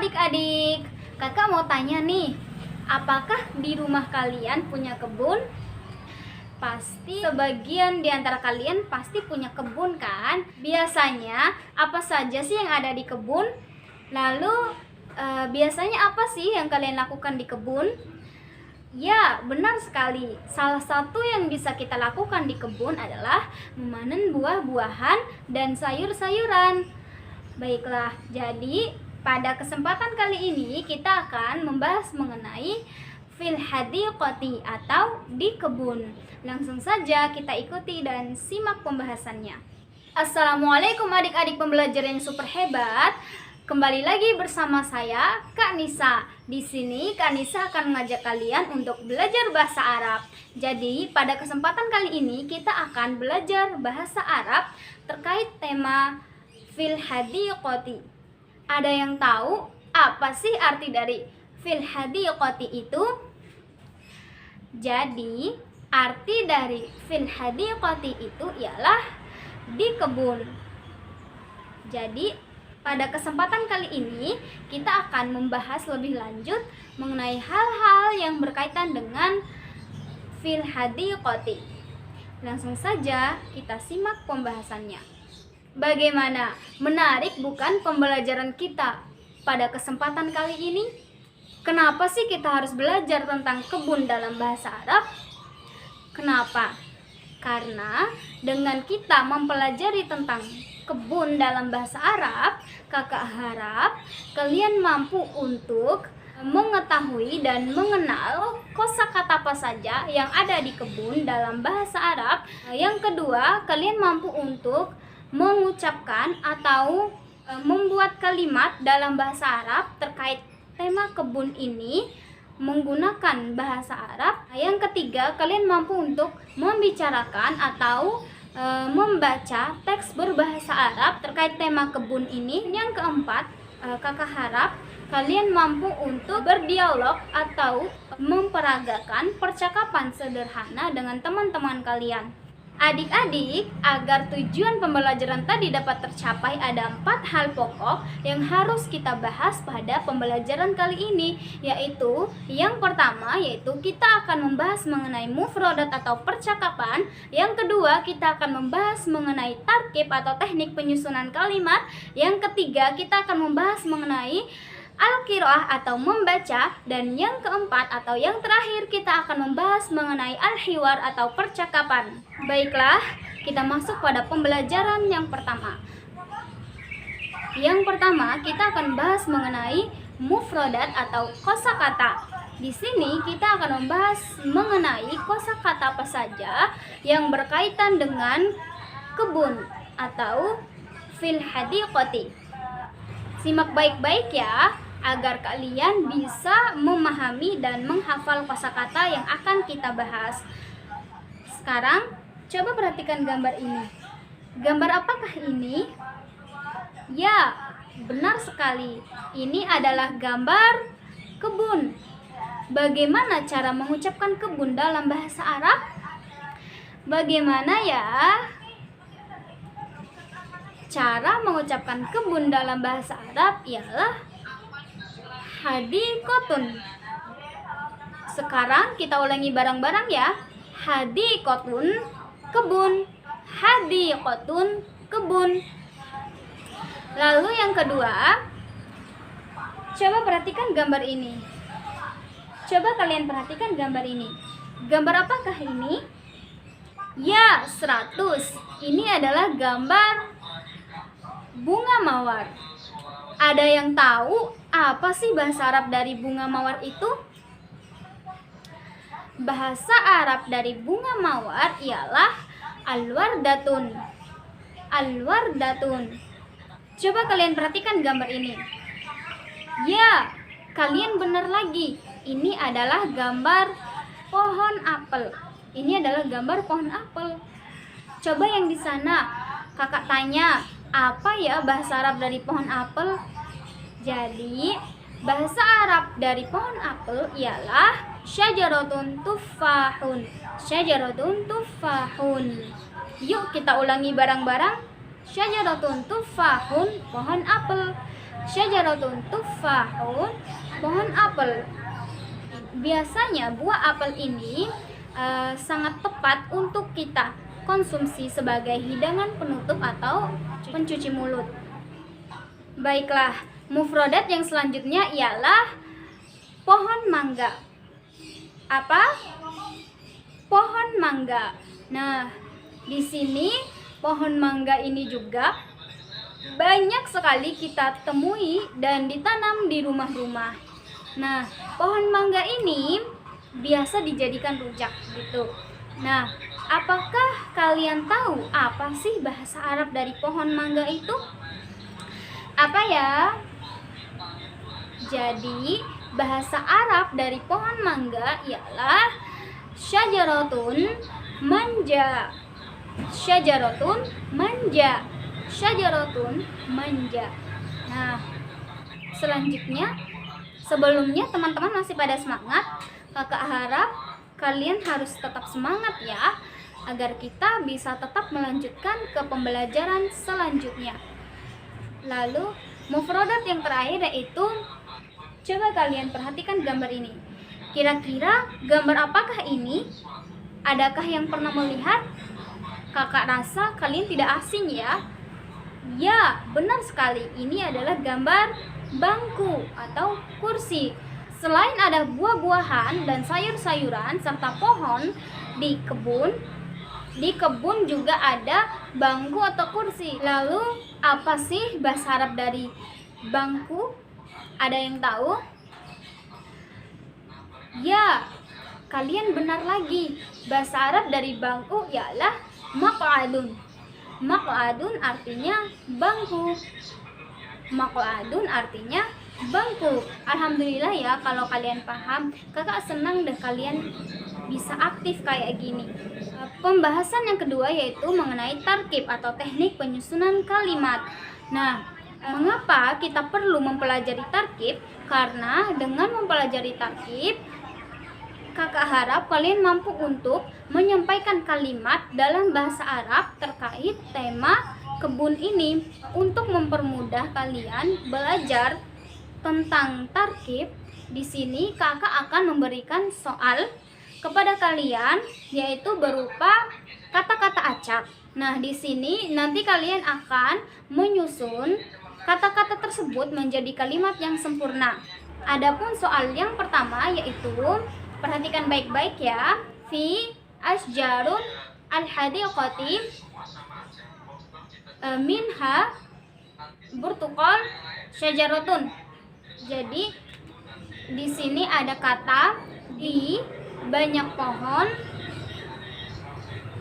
adik-adik, kakak mau tanya nih, apakah di rumah kalian punya kebun? Pasti sebagian di antara kalian pasti punya kebun kan? Biasanya apa saja sih yang ada di kebun? Lalu biasanya apa sih yang kalian lakukan di kebun? Ya, benar sekali. Salah satu yang bisa kita lakukan di kebun adalah memanen buah-buahan dan sayur-sayuran. Baiklah, jadi pada kesempatan kali ini kita akan membahas mengenai fil hadiqati atau di kebun. Langsung saja kita ikuti dan simak pembahasannya. Assalamualaikum adik-adik pembelajar yang super hebat. Kembali lagi bersama saya, Kak Nisa. Di sini Kak Nisa akan mengajak kalian untuk belajar bahasa Arab. Jadi, pada kesempatan kali ini kita akan belajar bahasa Arab terkait tema fil hadiqati. Ada yang tahu apa sih arti dari fil hadiqati itu? Jadi, arti dari fil hadiqati itu ialah di kebun. Jadi, pada kesempatan kali ini kita akan membahas lebih lanjut mengenai hal-hal yang berkaitan dengan fil hadiqati. Langsung saja kita simak pembahasannya. Bagaimana? Menarik bukan pembelajaran kita pada kesempatan kali ini? Kenapa sih kita harus belajar tentang kebun dalam bahasa Arab? Kenapa? Karena dengan kita mempelajari tentang kebun dalam bahasa Arab, kakak harap kalian mampu untuk mengetahui dan mengenal kosakata apa saja yang ada di kebun dalam bahasa Arab. Yang kedua, kalian mampu untuk mengucapkan atau membuat kalimat dalam bahasa Arab terkait tema kebun ini menggunakan bahasa Arab. Yang ketiga, kalian mampu untuk membicarakan atau membaca teks berbahasa Arab terkait tema kebun ini. Yang keempat, kakak harap kalian mampu untuk berdialog atau memperagakan percakapan sederhana dengan teman-teman kalian. Adik-adik, agar tujuan pembelajaran tadi dapat tercapai, ada 4 hal pokok yang harus kita bahas pada pembelajaran kali ini, yaitu yang pertama yaitu kita akan membahas mengenai mufradat atau percakapan. Yang kedua, kita akan membahas mengenai tarkib atau teknik penyusunan kalimat. Yang ketiga, kita akan membahas mengenai al-qiraah atau membaca, dan yang keempat atau yang terakhir kita akan membahas mengenai al-hiwar atau percakapan. Baiklah, kita masuk pada pembelajaran yang pertama. Yang pertama, kita akan bahas mengenai mufradat atau kosakata. Di sini kita akan membahas mengenai kosakata apa saja yang berkaitan dengan kebun atau fil hadiqati. Simak baik-baik ya, agar kalian bisa memahami dan menghafal kosakata yang akan kita bahas. Sekarang, coba perhatikan gambar ini. Gambar apakah ini? Ya, benar sekali. Ini adalah gambar kebun. Bagaimana cara mengucapkan kebun dalam bahasa Arab? Bagaimana ya? Cara mengucapkan kebun dalam bahasa Arab ialah hadiqatun. Sekarang kita ulangi bareng-bareng ya. Hadiqatun, kebun. Hadiqatun, kebun. Lalu yang kedua, coba perhatikan gambar ini. Coba kalian perhatikan gambar ini. Gambar apakah ini? Ya, 100. Ini adalah gambar bunga mawar. Ada yang tahu apa sih bahasa Arab dari bunga mawar itu? Bahasa Arab dari bunga mawar ialah al-wardatun. Al-wardatun. Coba kalian perhatikan gambar ini. Ya, kalian benar lagi. Ini adalah gambar pohon apel. Ini adalah gambar pohon apel. Coba yang di sana, kakak tanya, apa ya bahasa Arab dari pohon apel? Jadi, bahasa Arab dari pohon apel ialah syajaratun tuffahun. Syajaratun tuffahun. Yuk kita ulangi bareng-bareng. Syajaratun tuffahun, pohon apel. Syajaratun tufahun, pohon apel. Biasanya buah apel ini sangat tepat untuk kita konsumsi sebagai hidangan penutup atau pencuci mulut. Baiklah, mufrodat yang selanjutnya ialah pohon mangga. Apa? Pohon mangga. Nah, di sini pohon mangga ini juga banyak sekali kita temui dan ditanam di rumah-rumah. Nah, pohon mangga ini biasa dijadikan rujak gitu. Nah, apakah kalian tahu apa sih bahasa Arab dari pohon mangga itu? Apa ya? Jadi, bahasa Arab dari pohon mangga ialah syajaratun manja. Syajaratun manja. Syajaratun manja. Nah, selanjutnya, sebelumnya teman-teman masih pada semangat, kakak harap kalian harus tetap semangat ya, agar kita bisa tetap melanjutkan ke pembelajaran selanjutnya. Lalu mufradat yang terakhir yaitu, coba kalian perhatikan gambar ini. Kira-kira gambar apakah ini? Adakah yang pernah melihat? Kakak rasa kalian tidak asing ya. Ya, benar sekali. Ini adalah gambar bangku atau kursi. Selain ada buah-buahan dan sayur-sayuran serta pohon di kebun juga ada bangku atau kursi. Lalu apa sih bahasa Arab dari bangku? Ada yang tahu? Ya, kalian benar lagi. Bahasa Arab dari bangku ialah maq'adun. Maq'adun artinya bangku. Maq'adun artinya bangku. Alhamdulillah ya kalau kalian paham. Kakak senang deh kalian bisa aktif kayak gini. Pembahasan yang kedua yaitu mengenai tarkib atau teknik penyusunan kalimat. Nah, mengapa kita perlu mempelajari tarkib? Karena dengan mempelajari tarkib, kakak harap kalian mampu untuk menyampaikan kalimat dalam bahasa Arab terkait tema kebun ini. Untuk mempermudah kalian belajar tentang tarkib, di sini kakak akan memberikan soal kepada kalian yaitu berupa kata-kata acak. Nah, di sini nanti kalian akan menyusun kata-kata tersebut menjadi kalimat yang sempurna. Adapun soal yang pertama yaitu, perhatikan baik-baik ya. Fi asjarun al-hadiqati minha burtuqal syajaratun. Jadi di sini ada kata di banyak pohon,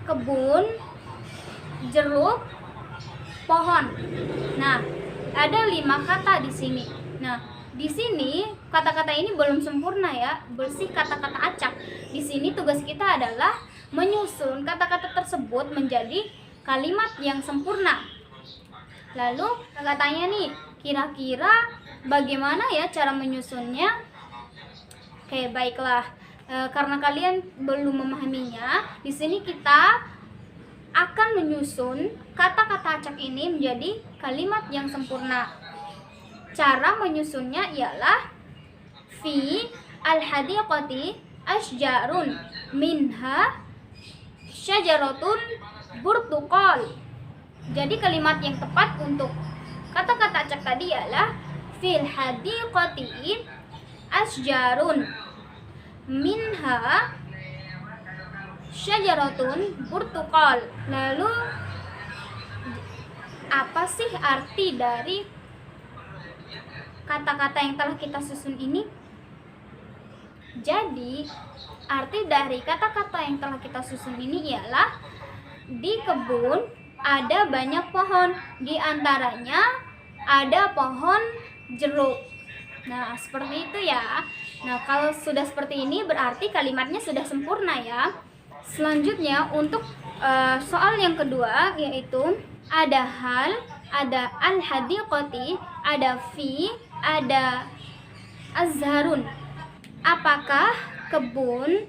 kebun, jeruk, pohon. Nah, ada 5 kata di sini. Nah, di sini kata-kata ini belum sempurna ya, bersih kata-kata acak. Di sini tugas kita adalah menyusun kata-kata tersebut menjadi kalimat yang sempurna. Lalu kakak tanya nih, kira-kira bagaimana ya cara menyusunnya? Oke, baiklah. Karena kalian belum memahaminya, di sini kita akan menyusun kata-kata acak ini menjadi kalimat yang sempurna. Cara menyusunnya ialah fi al-hadiqati asjarun minha syajaratun burtuqal. Jadi kalimat yang tepat untuk kata-kata acak tadi ialah fil hadiqati asjarun minha syajaratun burtuqal. Lalu apa sih arti dari kata-kata yang telah kita susun ini? Jadi arti dari kata-kata yang telah kita susun ini ialah, di kebun ada banyak pohon, di antaranya ada pohon jeruk. Nah, seperti itu ya. Nah, kalau sudah seperti ini berarti kalimatnya sudah sempurna ya. Selanjutnya untuk soal yang kedua yaitu ada hal, ada al-hadiqati, ada fi, ada azharun. Apakah kebun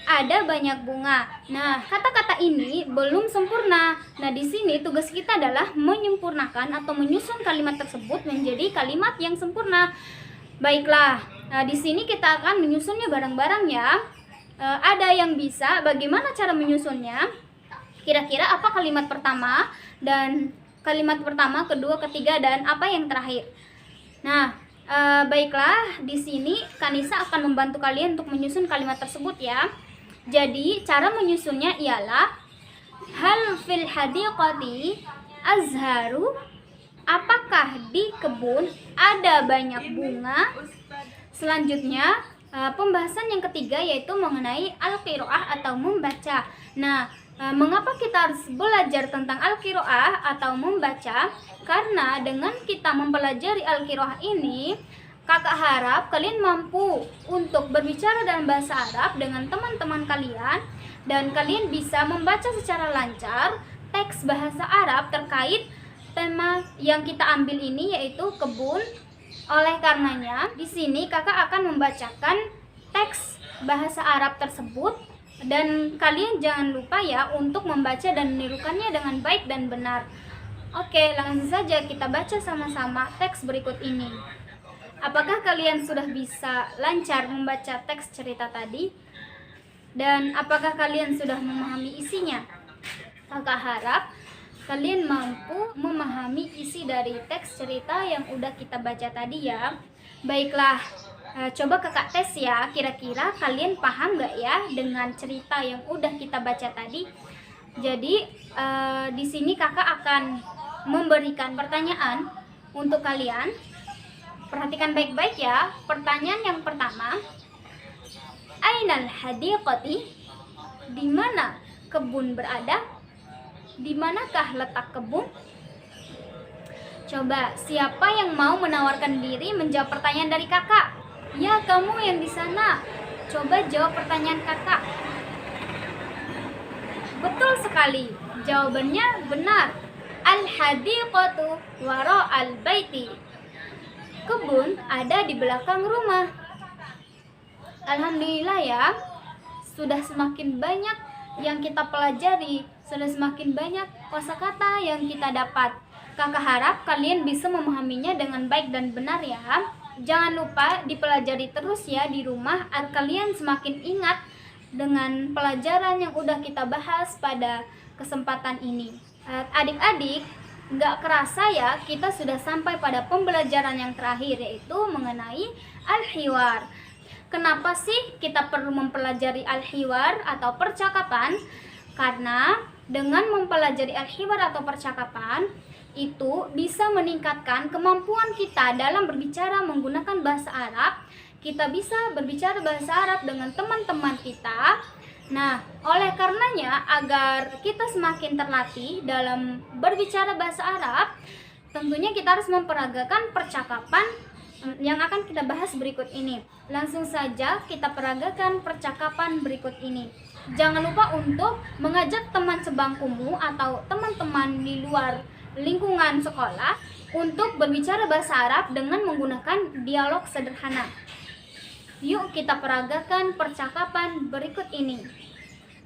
ada banyak bunga. Nah, kata-kata ini belum sempurna. Nah, di sini tugas kita adalah menyempurnakan atau menyusun kalimat tersebut menjadi kalimat yang sempurna. Baiklah, nah di sini kita akan menyusunnya bareng-bareng ya. Ada yang bisa, bagaimana cara menyusunnya? Kira-kira apa kalimat pertama dan kalimat pertama, kedua, ketiga, dan apa yang terakhir? Nah, baiklah, di sini Kanisa akan membantu kalian untuk menyusun kalimat tersebut ya. Jadi, cara menyusunnya ialah hal fil hadiqati azharu. Apakah di kebun ada banyak bunga? Selanjutnya, pembahasan yang ketiga yaitu mengenai al-qiraah atau membaca. Nah, mengapa kita harus belajar tentang al-qiraah atau membaca? Karena dengan kita mempelajari al-qiraah ini, kakak harap kalian mampu untuk berbicara dalam bahasa Arab dengan teman-teman kalian, dan kalian bisa membaca secara lancar teks bahasa Arab terkait tema yang kita ambil ini yaitu kebun. Oleh karenanya, di sini kakak akan membacakan teks bahasa Arab tersebut, dan kalian jangan lupa ya untuk membaca dan menirukannya dengan baik dan benar. Oke, langsung saja kita baca sama-sama teks berikut ini. Apakah kalian sudah bisa lancar membaca teks cerita tadi? Dan apakah kalian sudah memahami isinya? Kakak harap kalian mampu memahami isi dari teks cerita yang udah kita baca tadi ya. Baiklah, coba kakak tes ya, kira-kira kalian paham gak ya dengan cerita yang udah kita baca tadi? Jadi di sini kakak akan memberikan pertanyaan untuk kalian. Perhatikan baik-baik ya. Pertanyaan yang pertama, Ainal hadiqati? Di mana kebun berada? Di manakah letak kebun? Coba, siapa yang mau menawarkan diri menjawab pertanyaan dari kakak? Ya, kamu yang di sana. Coba jawab pertanyaan kakak. Betul sekali. Jawabannya benar. Al-hadiqatu wara al-baiti. Kebun ada di belakang rumah. Alhamdulillah ya. Sudah semakin banyak yang kita pelajari, sudah semakin banyak kosakata yang kita dapat. Kakak harap kalian bisa memahaminya dengan baik dan benar ya. Jangan lupa dipelajari terus ya di rumah agar kalian semakin ingat dengan pelajaran yang udah kita bahas pada kesempatan ini. Adik-adik, nggak kerasa ya kita sudah sampai pada pembelajaran yang terakhir yaitu mengenai al-hiwar. Kenapa sih kita perlu mempelajari al-hiwar atau percakapan? Karena dengan mempelajari al-hiwar atau percakapan itu bisa meningkatkan kemampuan kita dalam berbicara menggunakan bahasa Arab. Kita bisa berbicara bahasa Arab dengan teman-teman kita. Nah, oleh karenanya agar kita semakin terlatih dalam berbicara bahasa Arab, tentunya kita harus memperagakan percakapan yang akan kita bahas berikut ini. Langsung saja kita peragakan percakapan berikut ini. Jangan lupa untuk mengajak teman sebangkumu atau teman-teman di luar lingkungan sekolah untuk berbicara bahasa Arab dengan menggunakan dialog sederhana. Yuk kita peragakan percakapan berikut ini.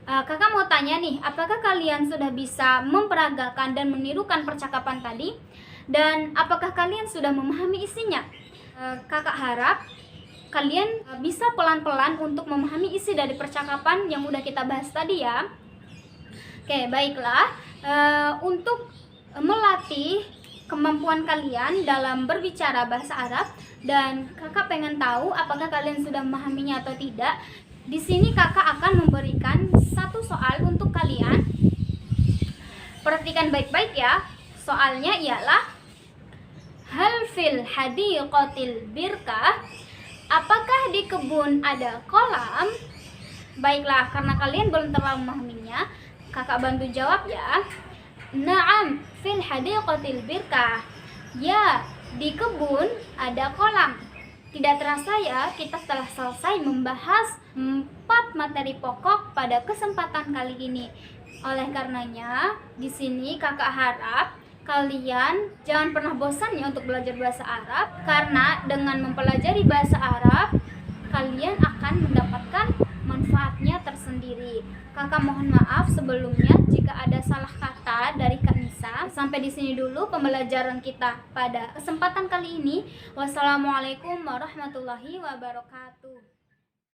Kakak mau tanya nih, apakah kalian sudah bisa memperagakan dan menirukan percakapan tadi? Dan apakah kalian sudah memahami isinya? Kakak harap kalian bisa pelan-pelan untuk memahami isi dari percakapan yang udah kita bahas tadi ya. Oke, baiklah. Untuk melatih kemampuan kalian dalam berbicara bahasa Arab, dan kakak pengen tahu apakah kalian sudah memahaminya atau tidak. Di sini kakak akan memberikan satu soal untuk kalian. Perhatikan baik-baik ya. Soalnya ialah hal fil hadiqatil birkah? Apakah di kebun ada kolam? Baiklah, karena kalian belum terlalu memahaminya, kakak bantu jawab ya. Na'am, fil hadiqatil birkah. Ya, di kebun ada kolam. Tidak terasa ya, kita telah selesai membahas 4 materi pokok pada kesempatan kali ini. Oleh karenanya, di sini kakak harap kalian jangan pernah bosan ya untuk belajar bahasa Arab, karena dengan mempelajari bahasa Arab kalian akan mendapatkan manfaat Kakak mohon maaf sebelumnya jika ada salah kata dari Kak Nisa. Sampai di sini dulu pembelajaran kita pada kesempatan kali ini. Wassalamualaikum warahmatullahi wabarakatuh.